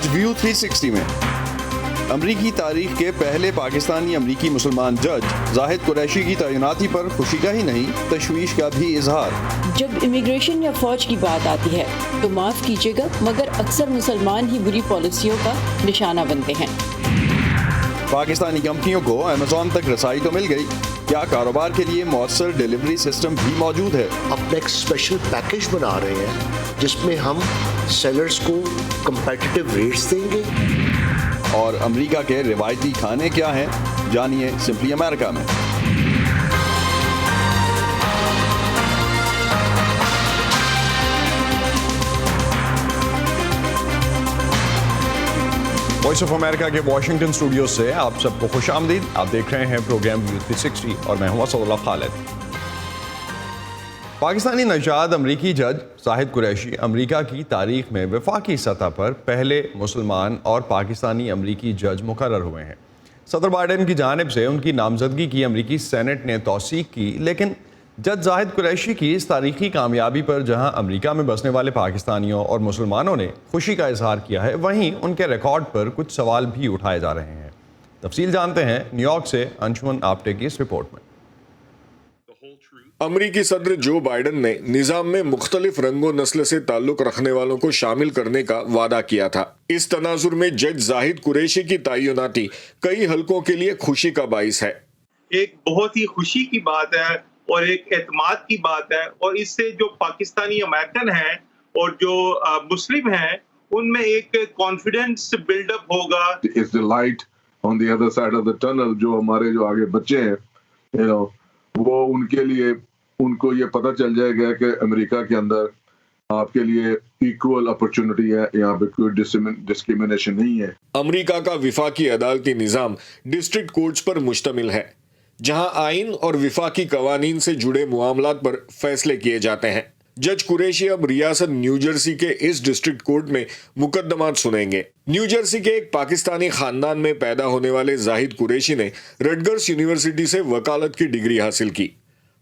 آج ویو 360 میں امریکی تاریخ کے پہلے پاکستانی امریکی مسلمان جج زاہد قریشی کی تعیناتی پر خوشی کا ہی نہیں تشویش کا بھی اظہار۔ جب امیگریشن یا فوج کی بات آتی ہے تو معاف کیجیے گا مگر اکثر مسلمان ہی بری پالیسیوں کا نشانہ بنتے ہیں۔ پاکستانی کمپنیوں کو امیزون تک رسائی تو مل گئی، کیا کاروبار کے لیے مؤثر ڈیلیوری سسٹم بھی موجود ہے؟ اپنا ایک اسپیشل پیکیج بنا رہے ہیں جس میں ہم سیلرز کو کمپیٹیٹیو ریٹس دیں گے۔ اور امریکہ کے روایتی کھانے کیا ہیں، جانیے سمپلی امریکہ میں۔ وائس آف امریکہ کے واشنگٹن اسٹوڈیو سے آپ سب کو خوش آمدید۔ آپ دیکھ رہے ہیں پروگرام ویو 360 اور میں ہوں اسد اللہ خالد۔ پاکستانی نژاد امریکی جج زاہد قریشی امریکہ کی تاریخ میں وفاقی سطح پر پہلے مسلمان اور پاکستانی امریکی جج مقرر ہوئے ہیں۔ صدر بائیڈن کی جانب سے ان کی نامزدگی کی امریکی سینٹ نے توثیق کی، لیکن جج زاہد قریشی کی اس تاریخی کامیابی پر جہاں امریکہ میں بسنے والے پاکستانیوں اور مسلمانوں نے خوشی کا اظہار کیا ہے، وہیں ان کے ریکارڈ پر کچھ سوال بھی اٹھائے جا رہے ہیں۔ تفصیل جانتے ہیں نیو یارک سے انشمن آپٹے کی اس رپورٹ میں۔ امریکی صدر جو بائیڈن نے نظام میں مختلف رنگ و نسل سے تعلق رکھنے والوں کو شامل کرنے کا وعدہ کیا تھا۔ اس تناظر میں جج زاہد قریشی کی تعیناتی کئی حلقوں کے لیے خوشی کا باعث ہے۔ ایک بہت ہی خوشی کی بات ہے اور ایک اعتماد کی بات ہے، اور اس سے جو پاکستانی امریکن ہیں اور جو مسلم ہیں ان میں ایک کانفیڈنس بلڈ اپ ہوگا۔ It's the light on the other side of the tunnel، جو ہمارے جو آگے بچے ہیں وہ ان کے لیے ان کو یہ پتہ چل جائے گا کہ امریکہ کے اندر آپ کے لیے ایکول اپرچونٹی ہے، یہاں پہ کوئی ڈسکریمنیشن نہیں ہے۔ امریکہ کا وفاقی عدالتی نظام ڈسٹرکٹ کورٹس پر مشتمل ہے، جہاں آئین اور وفاقی قوانین سے جڑے معاملات پر فیصلے کیے جاتے ہیں۔ جج قریشی اب ریاست نیو جرسی کے اس ڈسٹرکٹ کورٹ میں مقدمات سنیں گے۔ نیو جرسی کے ایک پاکستانی خاندان میں پیدا ہونے والے زاہد قریشی نے رٹگرس یونیورسٹی سے وکالت کی ڈگری حاصل کی۔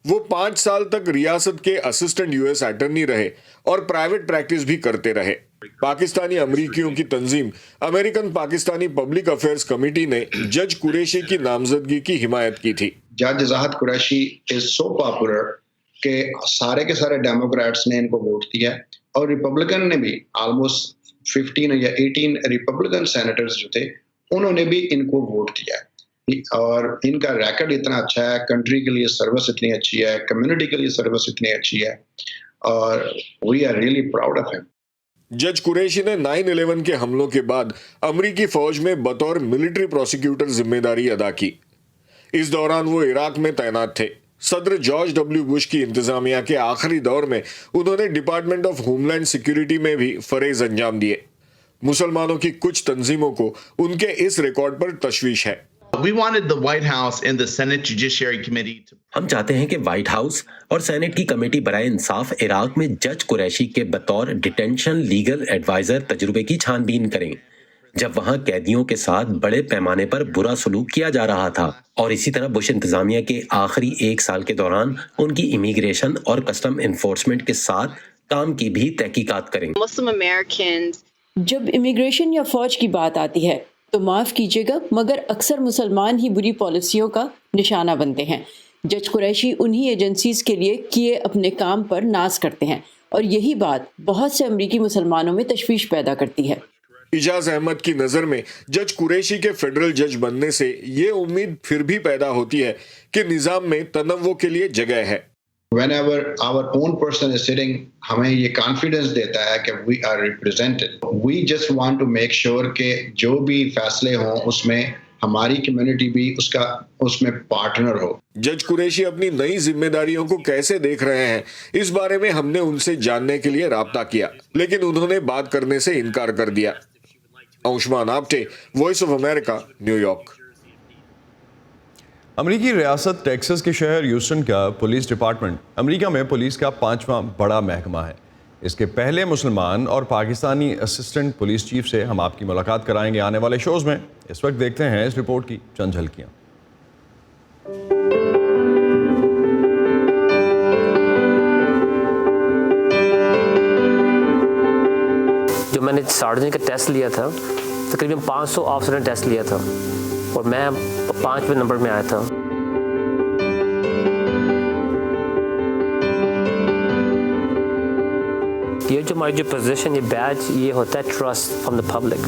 وہ 5 سال تک ریاست کے اسسٹنٹ US اٹرنی رہے اور پرائیویٹ پریکٹس بھی کرتے رہے۔ پاکستانی امریکیوں کی تنظیم American Pakistani public affairs committee نے جج قریشی کی نامزدگی کی حمایت کی تھی۔ جج زاہد قریشی از سو پاپولر کہ سارے کے سارے ڈیموکریٹس نے ان کو ووٹ دیا، اور ریپبلکن نے بھی آلموسٹ 15 یا 18 ریپبلکن سینیٹرز جو تھے انہوں نے بھی ان کو ووٹ دیا، اور ان کا ریکارڈ اتنا اچھا ہے، کنٹری کے لیے سروس اتنی اچھی ہے، کمیونٹی کے لیے سروس اتنی اچھی ہے، اور we are really proud of ہم۔ جج قریشی نے 9/11 کے حملوں کے بعد امریکی فوج میں بطور ملٹری پروسیکیوٹر ذمہ داری ادا کی۔ اس دوران وہ عراق میں تعینات تھے۔ صدر جارج ڈبلیو بش کی انتظامیہ کے آخری دور میں انہوں نے department of homeland security میں بھی فریض انجام دیے۔ مسلمانوں کی کچھ تنظیموں کو ان کے اس ریکارڈ پر تشویش ہے۔ ہم چاہتے ہیں کہ وائٹ ہاؤس اور سینٹ کی کمیٹی برائے انصاف عراق میں جج قریشی کے بطور ڈیٹینشن لیگل ایڈوائزر تجربے کی چھان بین کریں، جب وہاں قیدیوں کے ساتھ بڑے پیمانے پر برا سلوک کیا جا رہا تھا، اور اسی طرح بش انتظامیہ کے آخری 1 سال کے دوران ان کی امیگریشن اور کسٹم انفورسمنٹ کے ساتھ کام کی بھی تحقیقات کریں۔ جب امیگریشن یا فوج کی بات آتی ہے تو معاف کیجیے گا مگر اکثر مسلمان ہی بری پالیسیوں کا نشانہ بنتے ہیں۔ جج قریشی انہی ایجنسیز کے لیے کیے اپنے کام پر ناز کرتے ہیں، اور یہی بات بہت سے امریکی مسلمانوں میں تشویش پیدا کرتی ہے۔ اجاز احمد کی نظر میں جج قریشی کے فیڈرل جج بننے سے یہ امید پھر بھی پیدا ہوتی ہے کہ نظام میں تنوع کے لیے جگہ ہے۔ Whenever our own person is sitting، ہمیں یہ کانفیڈنس دیتا ہے کہ we are represented۔ We just want to make sure کہ جو بھی فیصلے ہوں اس میں ہماری کمیونٹی بھی اس میں پارٹنر ہو۔ جج قریشی اپنی نئی ذمہ داریوں کو کیسے دیکھ رہے ہیں، اس بارے میں ہم نے ان سے جاننے کے لیے رابطہ کیا، لیکن انہوں نے بات کرنے سے انکار کر دیا۔ Anshuman Apte, voice of America, New York. امریکی ریاست ٹیکسس کے شہر ہیوسٹن کا پولیس ڈپارٹمنٹ امریکہ میں پولیس کا 5واں بڑا محکمہ ہے۔ اس کے پہلے مسلمان اور پاکستانی اسسٹنٹ پولیس چیف سے ہم آپ کی ملاقات کرائیں گے آنے والے شوز میں۔ اس وقت دیکھتے ہیں اس رپورٹ کی چند جھلکیاں۔ جو میں نے سارجن کا ٹیسٹ لیا تھا، تقریباً 500 آفسر نے ٹیسٹ لیا تھا اور میں 5ویں نمبر میں آیا تھا۔ یہ جو ہماری جو پوزیشن، یہ بیج، یہ ہوتا ہے trust from the public.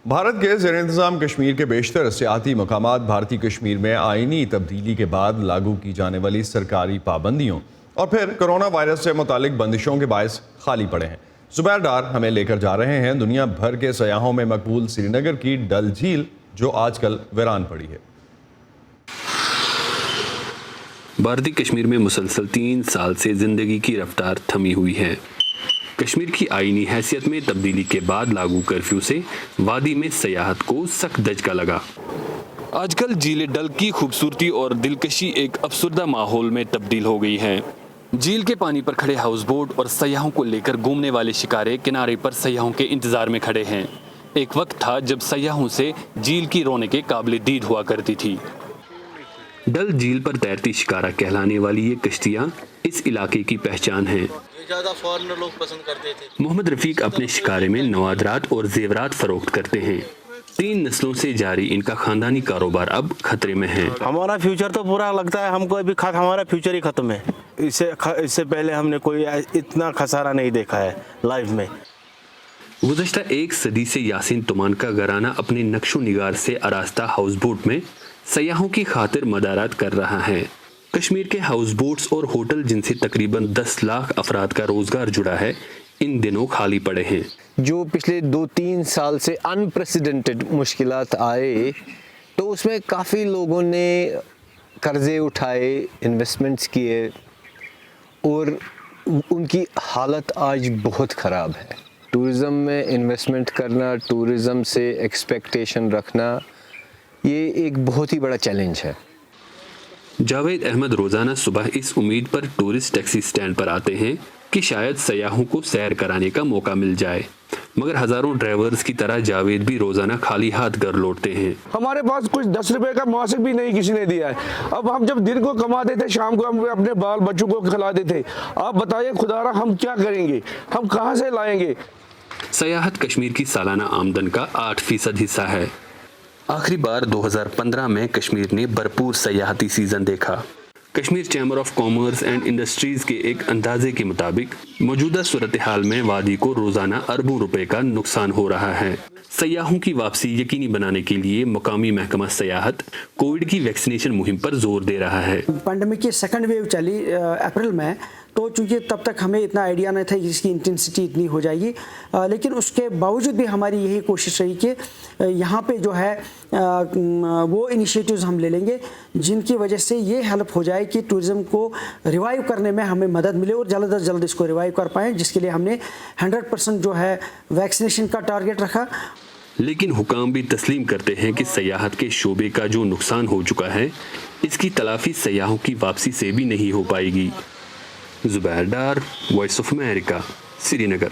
Bharat کے زیر انتظام کشمیر کے بیشتر سیاحتی مقامات بھارتی کشمیر میں آئینی تبدیلی کے بعد لاگو کی جانے والی سرکاری پابندیوں اور پھر کرونا وائرس سے متعلق بندشوں کے باعث خالی پڑے ہیں۔ زبیر ڈار ہمیں لے کر جا رہے ہیں دنیا بھر کے سیاحوں میں مقبول سری نگر کی ڈل جھیل، جو آج کل ویران پڑی ہے۔ بھارتی کشمیر میں مسلسل 3 سال سے زندگی کی رفتار تھمی ہوئی ہے۔ کشمیر کی آئینی حیثیت میں تبدیلی کے بعد لاگو کرفیو سے وادی میں سیاحت کو سخت دھچکا لگا۔ آج کل جھیل ڈل کی خوبصورتی اور دلکشی ایک افسردہ ماحول میں تبدیل ہو گئی ہے۔ جھیل کے پانی پر کھڑے ہاؤس بوٹ اور سیاحوں کو لے کر گھومنے والے شکارے کنارے پر سیاحوں کے انتظار میں کھڑے ہیں۔ ایک وقت تھا جب سیاحوں سے جھیل کی رونقیں قابل دید ہوا کرتی تھی۔ ڈل جھیل پر تیرتی شکارہ کہلانے والی یہ کشتیاں اس علاقے کی پہچان ہیں۔ زیادہ فارنر لوگ پسند کرتے تھے۔ محمد رفیق اپنے شکارے میں نوادرات اور زیورات فروخت کرتے ہیں۔ 3 نسلوں سے جاری ان کا خاندانی کاروبار اب خطرے میں ہے۔ ہمارا فیوچر تو پورا لگتا ہے ہم کو ابھی ہمارا فیوچر ہی ختم ہے۔ اس سے پہلے ہم نے کوئی اتنا خسارہ نہیں دیکھا ہے لائف میں۔ گزشتہ 1 صدی سے یاسین تمان کا گھرانہ اپنے نقش و نگار سے آراستہ ہاؤس بوٹ میں سیاحوں کی خاطر مدارات کر رہا ہے۔ کشمیر کے ہاؤس بوٹس اور ہوٹل جن سے تقریباً 10 لاکھ افراد کا روزگار جڑا ہے، ان دنوں خالی پڑے ہیں۔ جو پچھلے 2-3 سال سے انپریسیڈنٹڈ مشکلات آئے تو اس میں کافی لوگوں نے قرضے اٹھائے، انویسٹمنٹس کیے اور ان کی حالت آج بہت خراب ہے۔ ٹورزم میں انویسٹمنٹ کرنا، ٹورزم سے ایکسپیکٹیشن رکھنا، یہ ایک بہت ہی بڑا چیلنج ہے۔ جاوید احمد روزانہ صبح اس امید پر ٹورسٹ ٹیکسی سٹینڈ پر آتے ہیں کہ شاید سیاحوں کو سیر کرانے کا موقع مل جائے، مگر ہزاروں ڈرائیورز کی طرح جاوید بھی روزانہ خالی ہاتھ گھر لوٹتے ہیں۔ ہمارے پاس کچھ 10 روپے کا مواسک بھی نہیں کسی نے دیا ہے۔ اب ہم جب دن کو کماتے تھے، شام کو ہم اپنے بال بچوں کو کھلاتے تھے۔ آپ بتائیے خدا را ہم کیا کریں گے، ہم کہاں سے لائیں گے؟ سیاحت کشمیر کی سالانہ آمدن کا 8% حصہ ہے۔ آخری بار 2015 میں کشمیر نے بھرپور سیاحتی سیزن دیکھا۔ Kashmir chamber of commerce and industries کے ایک اندازے کے مطابق موجودہ صورتحال میں وادی کو روزانہ اربوں روپے کا نقصان ہو رہا ہے۔ سیاحوں کی واپسی یقینی بنانے کے لیے مقامی محکمہ سیاحت کووڈ کی ویکسینیشن مہم پر زور دے رہا ہے۔ پینڈیمک کی 2nd ویو چلی اپریل میں، تو چونکہ تب تک ہمیں اتنا آئیڈیا نہیں تھا کہ اس کی انٹینسٹی اتنی ہو جائے گی، لیکن اس کے باوجود بھی ہماری یہی کوشش رہی کہ یہاں پہ جو ہے وہ انیشیٹیوز ہم لے لیں گے جن کی وجہ سے یہ ہیلپ ہو جائے کہ ٹورزم کو ریوائیو کرنے میں ہمیں مدد ملے اور جلد از جلد اس کو ریوائیو کر پائیں، جس کے لیے ہم نے 100% جو ہے ویکسینیشن کا ٹارگیٹ رکھا۔ لیکن حکام بھی تسلیم کرتے ہیں کہ سیاحت کے شعبے کا جو نقصان ہو چکا ہے، اس کی تلافی سیاحوں کی واپسی سے بھی نہیں ہو پائے گی۔ زبیر ڈار، وائس آف امریکہ، سری نگر۔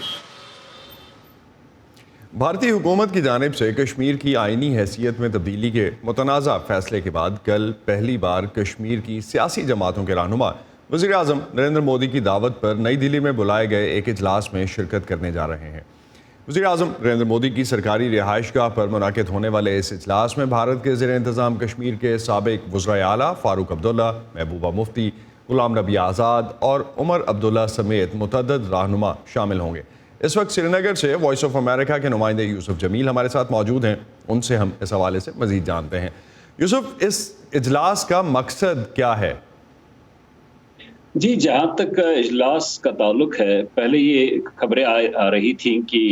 بھارتی حکومت کی جانب سے کشمیر کی آئینی حیثیت میں تبدیلی کے متنازع فیصلے کے بعد کل پہلی بار کشمیر کی سیاسی جماعتوں کے رہنما وزیر اعظم نریندر مودی کی دعوت پر نئی دہلی میں بلائے گئے ایک اجلاس میں شرکت کرنے جا رہے ہیں۔ وزیر اعظم نریندر مودی کی سرکاری رہائش گاہ پر منعقد ہونے والے اس اجلاس میں بھارت کے زیر انتظام کشمیر کے سابق وزرائے اعلیٰ فاروق عبداللہ، محبوبہ مفتی، غلام نبی آزاد اور عمر عبداللہ سمیت متعدد رہنما شامل ہوں گے۔ اس وقت سری نگر سے وائس آف امریکہ کے نمائندے یوسف جمیل ہمارے ساتھ موجود ہیں، ان سے ہم اس حوالے سے مزید جانتے ہیں۔ یوسف، اس اجلاس کا مقصد کیا ہے؟ جی، جہاں تک اجلاس کا تعلق ہے، پہلے یہ خبریں آ رہی تھیں کہ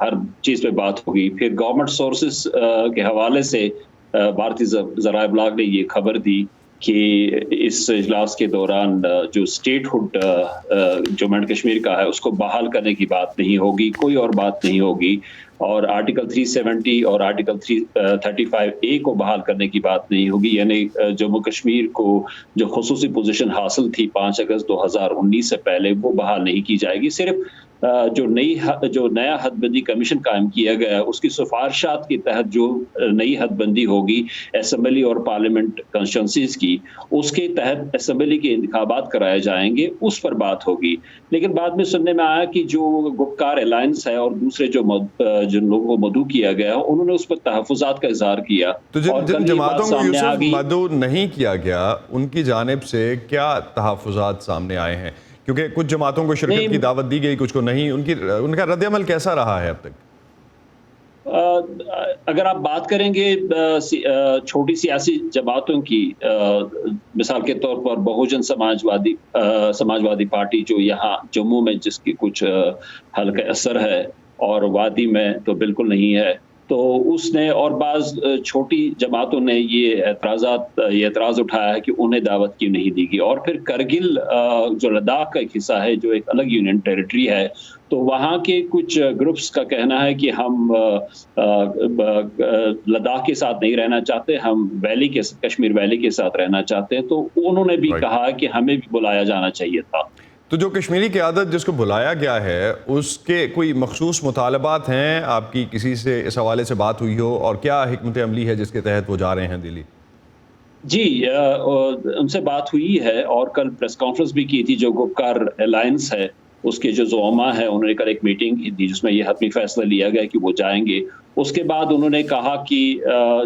ہر چیز پہ بات ہوگی، پھر گورنمنٹ سورسز کے حوالے سے بھارتی ذرائع ابلاغ نے یہ خبر دی کہ اس اجلاس کے دوران جو statehood Jammu and Kashmir کا ہے اس کو بحال کرنے کی بات نہیں ہوگی، کوئی اور بات نہیں ہوگی، اور آرٹیکل 370 اور آرٹیکل 335A کو بحال کرنے کی بات نہیں ہوگی، یعنی جموں کشمیر کو جو خصوصی پوزیشن حاصل تھی 5 اگست 2019 سے پہلے وہ بحال نہیں کی جائے گی۔ صرف جو نیا حد بندی کمیشن قائم کیا گیا ہے اس کی سفارشات کے تحت جو نئی حد بندی ہوگی اسمبلی اور پارلیمنٹ کانسٹیٹوئنسیز کی، اس کے تحت اسمبلی کے انتخابات کرائے جائیں گے، اس پر بات ہوگی. لیکن بعد میں سننے میں آیا کہ جو گپکار الائنس ہے اور دوسرے جن لوگوں کو مدعو کیا گیا انہوں نے اس پر تحفظات کا اظہار کیا. تو جن جماعتوں کو یوسف مدعو نہیں کیا گیا ان کی جانب سے کیا تحفظات سامنے آئے ہیں؟ کیونکہ کچھ جماعتوں کو شرکت کی دعوت دی گئی، کچھ کو نہیں. ان کا رد عمل کیسا رہا ہے اب تک؟ اگر آپ بات کریں گے چھوٹی سیاسی جماعتوں کی، مثال کے طور پر بہوجن سماجوادی پارٹی جو یہاں جموں میں جس کی کچھ حلقہ اثر ہے اور وادی میں تو بالکل نہیں ہے، تو اس نے اور بعض چھوٹی جماعتوں نے یہ اعتراض اٹھایا ہے کہ انہیں دعوت کیوں نہیں دی گئی. اور پھر کرگل جو لداخ کا ایک حصہ ہے جو ایک الگ یونین ٹیریٹری ہے، تو وہاں کے کچھ گروپس کا کہنا ہے کہ ہم لداخ کے ساتھ نہیں رہنا چاہتے، ہم کشمیر ویلی کے ساتھ رہنا چاہتے ہیں. تو انہوں نے بھی کہا کہ ہمیں بھی بلایا جانا چاہیے تھا. تو جو کشمیری قیادت جس کو بلایا گیا ہے اس کے کوئی مخصوص مطالبات ہیں؟ آپ کی کسی سے اس حوالے سے بات ہوئی ہو، اور کیا حکمت عملی ہے جس کے تحت وہ جا رہے ہیں دلی؟ جی ان سے بات ہوئی ہے اور کل پریس کانفرنس بھی کی تھی. جو گپکار الائنس ہے اس کے جو زعما ہے انہوں نے کل ایک میٹنگ دی جس میں یہ حتمی فیصلہ لیا گیا کہ وہ جائیں گے. اس کے بعد انہوں نے کہا کہ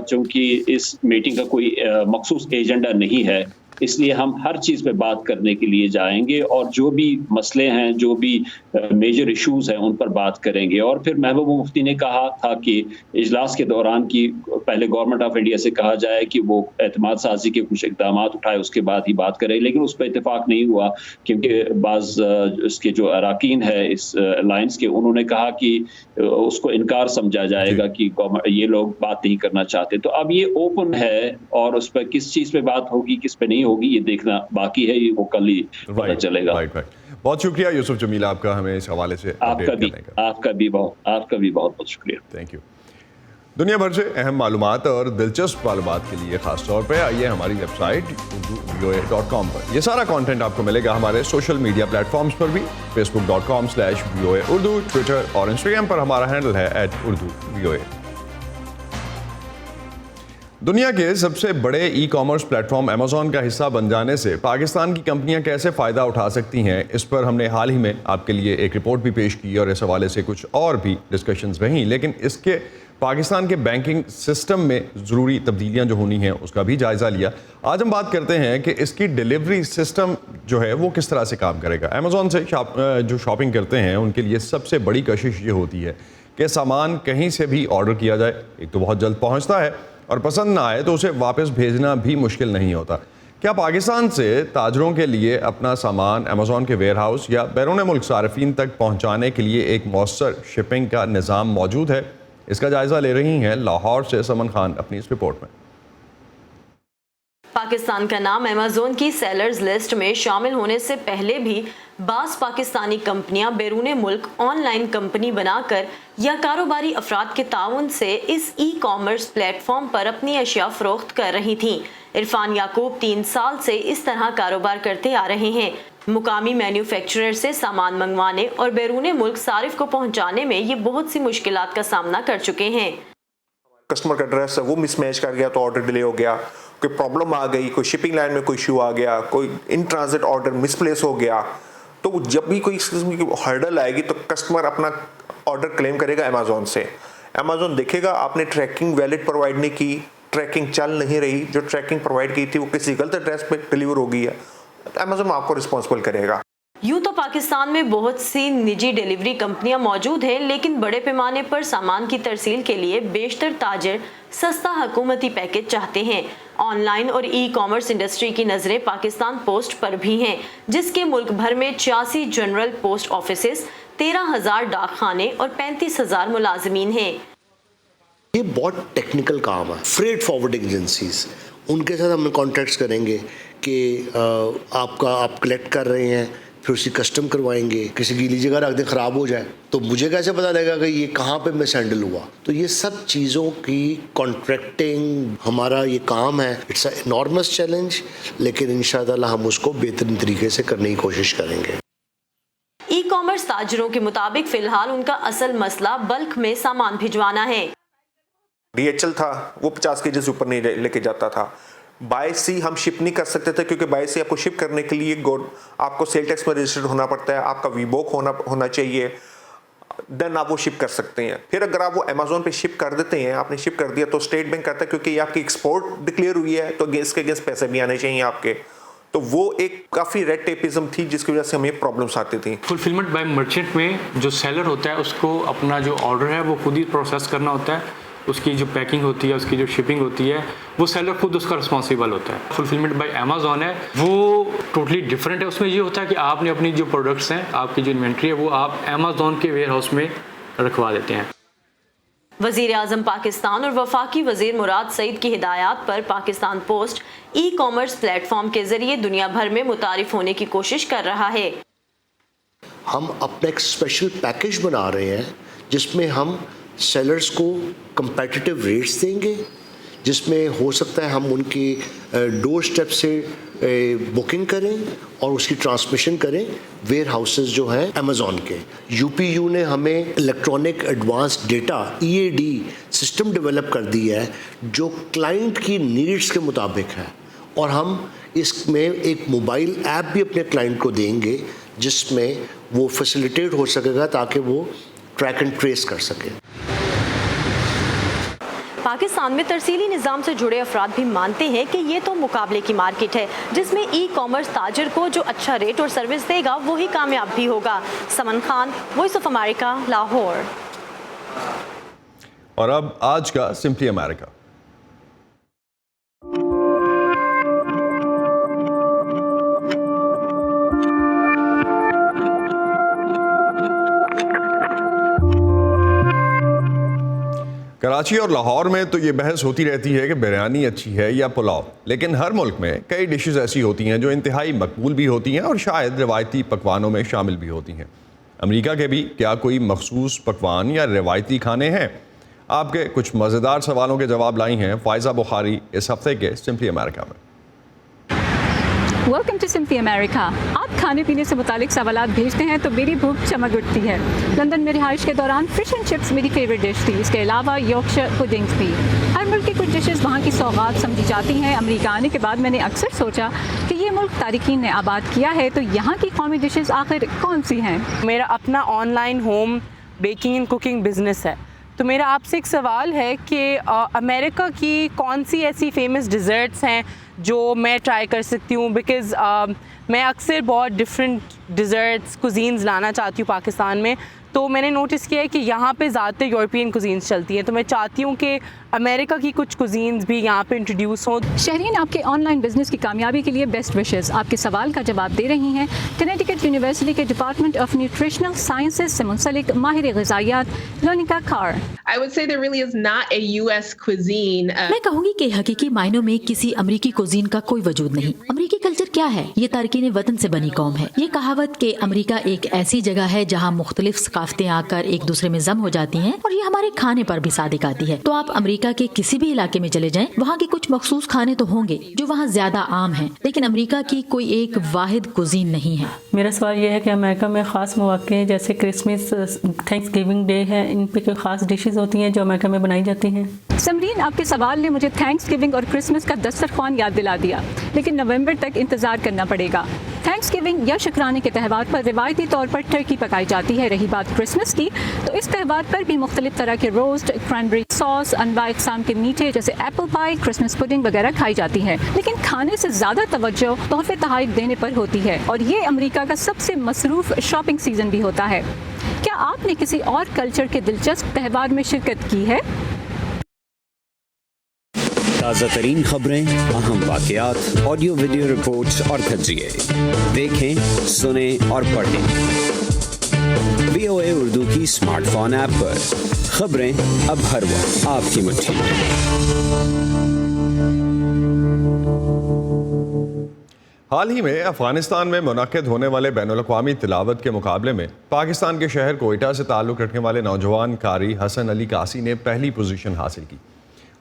چونکہ اس میٹنگ کا کوئی مخصوص ایجنڈا نہیں ہے اس لیے ہم ہر چیز پہ بات کرنے کے لیے جائیں گے اور جو بھی مسئلے ہیں، جو بھی میجر ایشوز ہیں ان پر بات کریں گے. اور پھر محبوب مفتی نے کہا تھا کہ اجلاس کے دوران کی پہلے گورنمنٹ آف انڈیا سے کہا جائے کہ وہ اعتماد سازی کے کچھ اقدامات اٹھائے، اس کے بعد ہی بات کریں. لیکن اس پہ اتفاق نہیں ہوا کیونکہ بعض اس کے جو اراکین ہے اس الائنس کے، انہوں نے کہا کہ اس کو انکار سمجھا جائے گا کہ یہ لوگ بات نہیں کرنا چاہتے. تو اب یہ اوپن ہے اور اس پہ کس چیز پہ بات ہوگی کس پہ نہیں ہوگی یہ دیکھنا باقی ہے، وہ کل ہی پتہ چلے گا. بہت شکریہ یوسف جمیل آپ کا ہمیں اس حوالے سے آپ کا بھی بہت شکریہ. Thank you. دنیا بھر سے اہم معلومات اور دلچسپ معلومات کے لیے خاص طور پہ آئیے ہماری ویب سائٹ urdu.voa.com پر. یہ سارا کانٹینٹ آپ کو ملے گا ہمارے سوشل میڈیا پلیٹ فارمز پر بھی. facebook.com/VOA Urdu، ٹویٹر اور انسٹاگرام پر ہمارا ہینڈل ہے @UrduVOA. دنیا کے سب سے بڑے e commerce plate form Amazon کا حصہ بن جانے سے پاکستان کی کمپنیاں کیسے فائدہ اٹھا سکتی ہیں، اس پر ہم نے حال ہی میں آپ کے لیے ایک رپورٹ بھی پیش کی اور اس حوالے سے کچھ اور بھی ڈسکشنز رہیں. لیکن اس کے پاکستان کے بینکنگ سسٹم میں ضروری تبدیلیاں جو ہونی ہیں اس کا بھی جائزہ لیا. آج ہم بات کرتے ہیں کہ اس کی ڈیلیوری سسٹم جو ہے وہ کس طرح سے کام کرے گا. امیزون سے جو شاپنگ کرتے ہیں ان کے لیے سب سے بڑی کوشش یہ ہوتی ہے کہ سامان کہیں سے بھی آرڈر کیا جائے، ایک تو بہت جلد پہنچتا ہے اور پسند نہ آئے تو اسے واپس بھیجنا بھی مشکل نہیں ہوتا. کیا پاکستان سے تاجروں کے لیے اپنا سامان امیزون کے ویئر ہاؤس یا بیرون ملک صارفین تک پہنچانے کے لیے ایک مؤثر شپنگ کا نظام موجود ہے؟ اس کا جائزہ لے رہی ہیں لاہور سے سمن خان اپنی اس رپورٹ میں. پاکستان کا نام امیزون کی سیلرز لسٹ میں شامل ہونے سے پہلے بھی بعض پاکستانی کمپنیاں بیرون ملک آن لائن کمپنی بنا کر یا کاروباری افراد کے تعاون سے اس ای کامرس پلیٹ فارم پر اپنی اشیاء فروخت کر رہی تھیں. عرفان یعقوب 3 سال سے اس طرح کاروبار کرتے آ رہے ہیں. مقامی مینوفیکچرر سے سامان منگوانے اور بیرون ملک صارف کو پہنچانے میں یہ بہت سی مشکلات کا سامنا کر چکے ہیں. کسٹمر کا ایڈریس ہے وہ مس میچ کر گیا تو آرڈر ڈیلے ہو گیا، کوئی پرابلم آ گئی، کوئی شپنگ لائن میں کوئی ایشو آ گیا، کوئی in transit order misplace ہو گیا. تو جب بھی کوئی اس قسم کی ہرڈل آئے گی تو کسٹمر اپنا آرڈر کلیم کرے گا امیزون سے. امیزون دیکھے گا آپ نے ٹریکنگ ویلڈ پرووائڈ نہیں کی، ٹریکنگ چل نہیں رہی، جو ٹریکنگ پرووائڈ کی تھی وہ کسی غلط ایڈریس پہ ڈیلیور ہو گئی ہے، امیزون آپ کو رسپانسبل کرے گا. یوں تو پاکستان میں بہت سی نجی ڈیلیوری کمپنیاں موجود ہیں، لیکن بڑے پیمانے پر سامان کی ترسیل کے لیے بیشتر تاجر سستا حکومتی پیکج چاہتے ہیں. آن لائن اور ای کامرس انڈسٹری کی نظریں پاکستان پوسٹ پر بھی ہیں، جس کے ملک بھر میں 86 جنرل پوسٹ آفیسز، 13,000 ڈاک خانے اور 35,000 ملازمین ہیں. یہ بہت ٹیکنیکل کام ہے. فریٹ فارورڈنگ ایجنسیز ان کے ساتھ ہم کانٹیکٹس کریں گے کہ آپ کلیکٹ کر رہے ہیں، پھر اسی کسٹم کروائیں گے. کسی گیلی جگہ رکھ دیں خراب ہو جائے تو مجھے کیسے پتہ لگے گا کہ یہ کہاں پہ مس ہینڈل ہوا. تو یہ سب چیزوں کی کانٹریکٹنگ ہمارا یہ کام ہے. اٹس اے انارمس چیلنج، لیکن انشاءاللہ ہم اس کو بہترین طریقے سے کرنے کی کوشش کریں گے. ای کامرس کامرس تاجروں کے مطابق فی الحال ان کا اصل مسئلہ بلک میں سامان بھجوانا ہے۔ DHL تھا وہ 50 kg سے اوپر نہیں لے کے جاتا تھا۔ بائی سی ہم شپ نہیں کر سکتے تھے کیونکہ بائی سی آپ کو شپ کرنے کے لیے آپ کو سیل ٹیکس میں رجسٹرڈ ہونا پڑتا ہے، آپ کا ویبوک ہونا چاہیے، دین آپ وہ شپ کر سکتے ہیں۔ پھر اگر آپ وہ امیزون پہ شپ کر دیتے ہیں، آپ نے شپ کر دیا تو اسٹیٹ بینک کہتا ہے کیونکہ یہ آپ کی ایکسپورٹ ڈکلیئر ہوئی ہے تو اس کے اگینسٹ پیسے بھی آنے چاہیے آپ کے، تو وہ ایک کافی ریڈ ٹیپزم تھی جس کی وجہ سے ہمیں پرابلمس آتی تھیں۔ فلفلمنٹ بائی مرچنٹ میں جو سیلر ہوتا ہے اس کو اپنا جو آرڈر ہے وہ خود ہی پروسیس کرنا ہوتا ہے، اس کی جو پیکنگ ہوتی ہے، اس کی جو شپنگ ہوتی ہے، وہ سیلر خود اس کا رسپانسیبل ہوتا ہے۔ فلفلمنٹ بائی امیزون ہے وہ ٹوٹلی ڈفرینٹ ہے، اس میں یہ ہوتا ہے کہ آپ نے اپنی جو پروڈکٹس ہیں، آپ کی جو انوینٹری ہے وہ آپ امیزون کے ویئر ہاؤس میں رکھوا دیتے ہیں۔ وزیر اعظم پاکستان اور وفاقی وزیر مراد سعید کی ہدایات پر Pakistan post e-commerce platform کے ذریعے دنیا بھر میں متعارف ہونے کی کوشش کر رہا ہے۔ ہم اپنا ایک اسپیشل پیکیج بنا رہے ہیں جس میں ہم سیلرز کو کمپیٹیٹیو ریٹس دیں گے، جس میں ہو سکتا ہے ہم ان کی ڈور اسٹیپ سے بکنگ کریں اور اس کی ٹرانسمیشن کریں ویئر ہاؤسز جو ہیں امیزون کے۔ UPU نے ہمیں electronic advance data EAD system develop کر دی ہے جو کلائنٹ کی نیڈس کے مطابق ہے، اور ہم اس میں ایک موبائل ایپ بھی اپنے کلائنٹ کو دیں گے جس میں وہ فیسیلیٹیٹ ہو سکے گا تاکہ وہ ٹریک اینڈ ٹریس کر سکے۔ پاکستان میں ترسیلی نظام سے جڑے افراد بھی مانتے ہیں کہ یہ تو مقابلے کی مارکیٹ ہے جس میں ای کامرس تاجر کو جو اچھا ریٹ اور سروس دے گا وہی کامیاب بھی ہوگا۔ Saman Khan, voice of America, Lahore. اور اب آج کا سمپلی امریکہ۔ کراچی اور لاہور میں تو یہ بحث ہوتی رہتی ہے کہ بریانی اچھی ہے یا پلاؤ، لیکن ہر ملک میں کئی ڈشز ایسی ہوتی ہیں جو انتہائی مقبول بھی ہوتی ہیں اور شاید روایتی پکوانوں میں شامل بھی ہوتی ہیں۔ امریکہ کے بھی کیا کوئی مخصوص پکوان یا روایتی کھانے ہیں؟ آپ کے کچھ مزیدار سوالوں کے جواب لائی ہیں فائزہ بخاری اس ہفتے کے سمپلی امریکہ میں۔ ویلکم ٹو سمپلی امریکہ۔ آپ کھانے پینے سے متعلق سوالات بھیجتے ہیں تو میری بھوک چمک اٹھتی ہے۔ لندن میں رہائش کے دوران فش اینڈ چپس میری فیوریٹ ڈش تھی، اس کے علاوہ یارکشائر پڈنگز بھی۔ ہر ملک کی کچھ ڈشز وہاں کی سوغات سمجھی جاتی ہیں۔ امریکہ آنے کے بعد میں نے اکثر سوچا کہ یہ ملک تارکین نے آباد کیا ہے تو یہاں کی قومی ڈشز آخر کون سی ہیں؟ میرا اپنا online home baking and cooking business ہے، تو میرا آپ سے ایک سوال ہے کہ امریکہ کی کون سی ایسی فیمس ڈیزرٹس ہیں جو میں ٹرائی کر سکتی ہوں، بیکاز میں اکثر بہت ڈفرینٹ ڈیزرٹس کوزینز لانا چاہتی ہوں پاکستان میں، تو میں نے نوٹس کیا ہے کہ یہاں پہ زیادہ تر یورپین کوزینز چلتی ہیں، تو میں چاہتی ہوں کہ امریکہ کی کچھ کوزینز بھی یہاں پہ انٹروڈیوس ہوں۔ شہرین آپ کے آن لائن بزنس کی کامیابی کے لیے بیسٹ وشز۔ آپ کے سوال کا جواب دے رہی ہیں کنیٹیکٹ یونیورسٹی کے ڈپارٹمنٹ آف نیوٹریشنل سائنسز سے منسلک ماہر غذائیات لونیکا کار۔ میں کہوں گی کہ حقیقی معنوں میں کسی امریکی کوزین کا کوئی وجود نہیں۔ امریکی کلچر کیا ہے؟ یہ تارکین وطن سے بنی قوم ہے۔ یہ کہاوت کہ امریکہ ایک ایسی جگہ ہے جہاں مختلف ثقافتیں آ کر ایک دوسرے میں ضم ہو جاتی ہیں، اور یہ ہمارے کھانے پر بھی صادق آتی ہے۔ تو آپ امریکہ کے کسی بھی علاقے میں چلے جائیں، وہاں کے کچھ مخصوص کھانے تو ہوں گے جو وہاں زیادہ عام ہیں، لیکن امریکہ کی کوئی ایک واحد کوزین نہیں ہے۔ میرا سوال یہ ہے کہ امریکہ میں خاص مواقع ہیں جیسے کرسمس، تھینکس گیونگ ڈے ہے، ان پہ کوئی خاص ڈشز ہوتی ہیں جو امریکہ میں بنائی جاتی ہیں؟ سمرین، آپ کے سوال نے مجھے تھینکس گیونگ اور کرسمس کا دسترخوان یاد دلا دیا، لیکن نومبر تک انتظار کرنا پڑے گا۔ تھینکس گیونگ یا شکرانے کے تہوار پر روایتی طور پر ٹرکی پکائی جاتی ہے۔ رہی بات کرسمس کی، تو اس تہوار پر بھی مختلف طرح کے روسٹ، کرینبری ساس، انواع اقسام کے میٹھے جیسے ایپل پائی، کرسمس پڈنگ وغیرہ کھائی جاتی ہے، لیکن کھانے سے زیادہ توجہ تحفے تحائف دینے پر ہوتی ہے، اور یہ امریکہ کا سب سے مصروف شاپنگ سیزن بھی ہوتا ہے۔ کیا آپ نے کسی اور کلچر کے دلچسپ تہوار میں شرکت کی ہے؟ تازہ ترین خبریں، اہم واقعات، آڈیو ویڈیو رپورٹس اور تجزیے دیکھیں، سنیں اور پڑھیں VOA اردو کی اسمارٹ فون ایپ پر۔ خبریں اب ہر وقت آپ کی مٹھی میں۔ حال ہی میں افغانستان میں منعقد ہونے والے بین الاقوامی تلاوت کے مقابلے میں پاکستان کے شہر کوئٹہ سے تعلق رکھنے والے نوجوان قاری حسن علی قاسی نے پہلی پوزیشن حاصل کی۔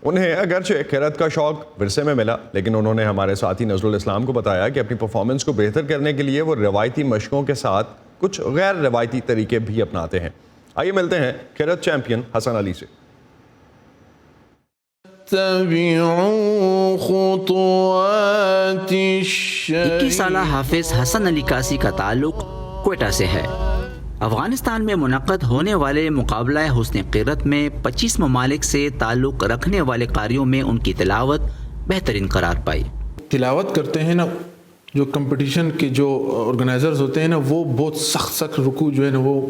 انہیں اگرچہ قرأت کا شوق ورثے میں ملا، لیکن انہوں نے ہمارے ساتھی نظر الاسلام کو بتایا کہ اپنی پرفارمنس کو بہتر کرنے کے لیے وہ روایتی مشقوں کے ساتھ کچھ غیر روایتی طریقے بھی اپناتے ہیں۔ آئیے ملتے ہیں کھیرت چیمپئن حسن علی سے۔ 21 سالہ حافظ حسن علی قاسی کا تعلق کوئٹہ سے ہے۔ افغانستان میں منعقد ہونے والے مقابلہ حسن قرت میں 25 ممالک سے تعلق رکھنے والے قاریوں میں ان کی تلاوت بہترین قرار پائی۔ تلاوت کرتے ہیں نا، جو کمپٹیشن کے جو آرگنائزرز ہوتے ہیں نا، وہ بہت سخت رکوع جو ہے نا وہ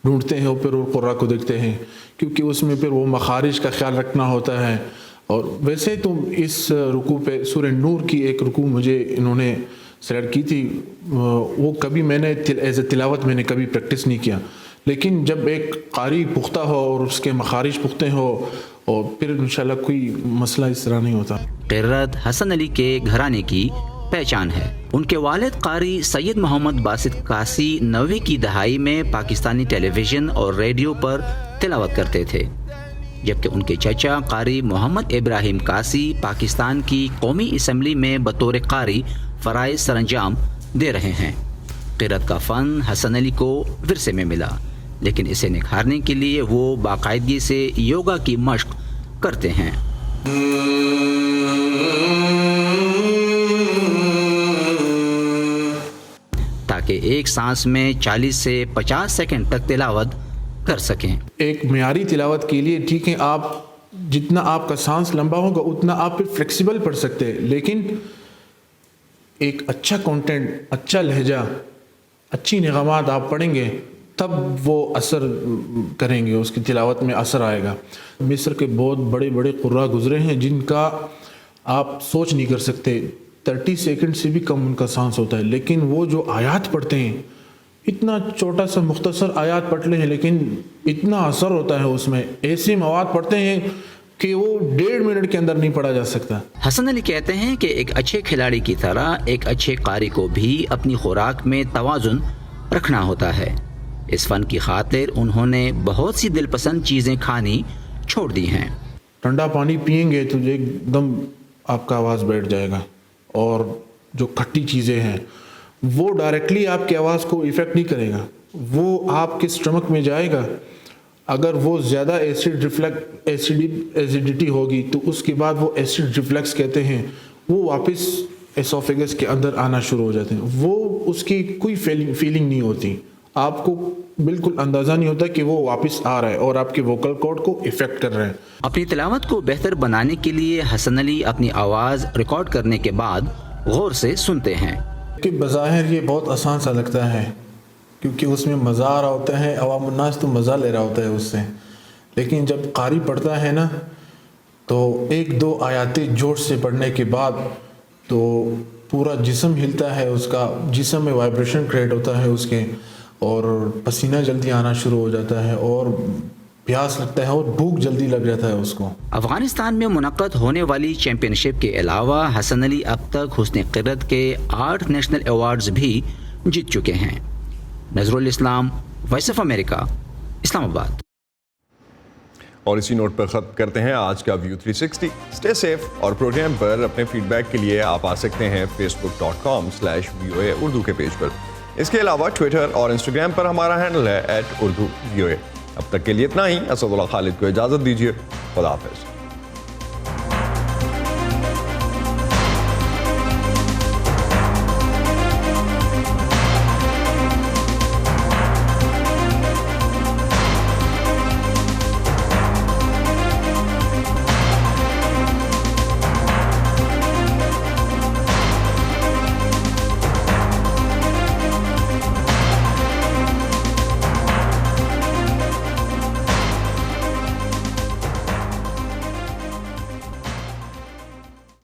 ڈھونڈتے ہیں اور پھر وہ قرآن کو دیکھتے ہیں، کیونکہ اس میں پھر وہ مخارج کا خیال رکھنا ہوتا ہے۔ اور ویسے تو اس رکوع پہ سورہ نور کی ایک رکوع مجھے انہوں نے سلیکٹ کی تھی، وہ کبھی میں نے ایز اے تلاوت میں نے کبھی پریکٹس نہیں کیا، لیکن جب ایک قاری پختہ ہو اور اس کے مخارج پختہ ہو اور پھر انشاءاللہ کوئی مسئلہ اس طرح نہیں ہوتا۔ قرت حسن علی کے گھرانے کی پہچان ہے۔ ان کے والد قاری سید محمد باسط قاسی 90 کی دہائی میں پاکستانی ٹیلی ویژن اور ریڈیو پر تلاوت کرتے تھے، جبکہ ان کے چچا قاری محمد ابراہیم قاسی پاکستان کی قومی اسمبلی میں بطور قاری فرائض سر انجام دے رہے ہیں۔ قرت کا فن حسن علی کو ورثے میں ملا، لیکن اسے نکھارنے کے لیے وہ باقاعدگی سے یوگا کی مشق کرتے ہیں۔ تاکہ ایک سانس میں 40 سے 50 سیکنڈ تک تلاوت کر سکیں۔ ایک معیاری تلاوت کے لیے ٹھیک ہے، آپ جتنا آپ کا سانس لمبا ہوگا اتنا آپ پھر فلیکسیبل پڑھ سکتے ہیں، لیکن ایک اچھا کانٹینٹ، اچھا لہجہ، اچھی نغمات آپ پڑھیں گے تب وہ اثر کریں گے، اس کی تلاوت میں اثر آئے گا۔ مصر کے بہت بڑے بڑے قراء گزرے ہیں جن کا آپ سوچ نہیں کر سکتے، 30 سیکنڈ سے بھی کم ان کا سانس ہوتا ہے، لیکن وہ جو آیات پڑھتے ہیں، اتنا چھوٹا سا مختصر آیات پڑھ لے ہیں لیکن اتنا اثر ہوتا ہے اس میں، ایسے مواد پڑھتے ہیں کہ وہ 1.5 منٹ کے اندر نہیں پڑھا جا سکتا۔ حسن علی کہتے ہیں کہ ایک اچھے کھلاڑی کی طرح ایک اچھے قاری کو بھی اپنی خوراک میں توازن رکھنا ہوتا ہے۔ اس فن کی خاطر انہوں نے بہت سی دل پسند چیزیں کھانی چھوڑ دی ہیں۔ ٹھنڈا پانی پئیں گے تو ایک دم آپ کا آواز بیٹھ جائے گا، اور جو کھٹی چیزیں ہیں وہ ڈائریکٹلی آپ کی آواز کو ایفیکٹ نہیں کرے گا، وہ آپ کے اسٹمک میں جائے گا۔ اگر وہ زیادہ ایسیڈیٹی ہوگی تو اس کے بعد وہ ایسڈ ریفلیکس کہتے ہیں، وہ واپس ایسوفیگس کے اندر آنا شروع ہو جاتے ہیں، وہ اس کی کوئی فیلنگ نہیں ہوتی، آپ کو بالکل اندازہ نہیں ہوتا کہ وہ واپس آ رہا ہے اور آپ کے ووکل کارڈ کو افیکٹ کر رہے ہیں۔ اپنی تلاوت کو بہتر بنانے کے لیے حسن علی اپنی آواز ریکارڈ کرنے کے بعد غور سے سنتے ہیں۔ کہ بظاہر یہ بہت آسان سا لگتا ہے کیونکہ اس میں مزہ آ رہا ہوتا ہے، عوام الناس تو مزہ لے رہا ہوتا ہے اس سے، لیکن جب قاری پڑھتا ہے نا تو 1-2 آیاتیں جوش سے پڑھنے کے بعد تو پورا جسم ہلتا ہے، اس کا جسم میں وائبریشن کریٹ ہوتا ہے اس کے، اور پسینہ جلدی آنا شروع ہو جاتا ہے اور پیاس لگتا ہے اور بھوک جلدی لگ جاتا ہے اس کو۔ افغانستان میں منعقد ہونے والی چیمپئن شپ کے علاوہ حسن علی اب تک حسن قرت کے 8 نیشنل ایوارڈز بھی جیت چکے ہیں۔ نظر الاسلام، وائس آف امریکہ، اسلام آباد۔ اور اسی نوٹ پر ختم کرتے ہیں آج کا ویو 360۔ اسٹے سیف، اور پروگرام پر اپنے فیڈ بیک کے لیے آپ آ سکتے ہیں facebook.com/VOA اردو کے پیج پر۔ اس کے علاوہ ٹویٹر اور انسٹاگرام پر ہمارا ہینڈل ہے @urduvoa۔ اب تک کے لیے اتنا ہی۔ اسد اللہ خالد کو اجازت دیجیے، خدا حافظ۔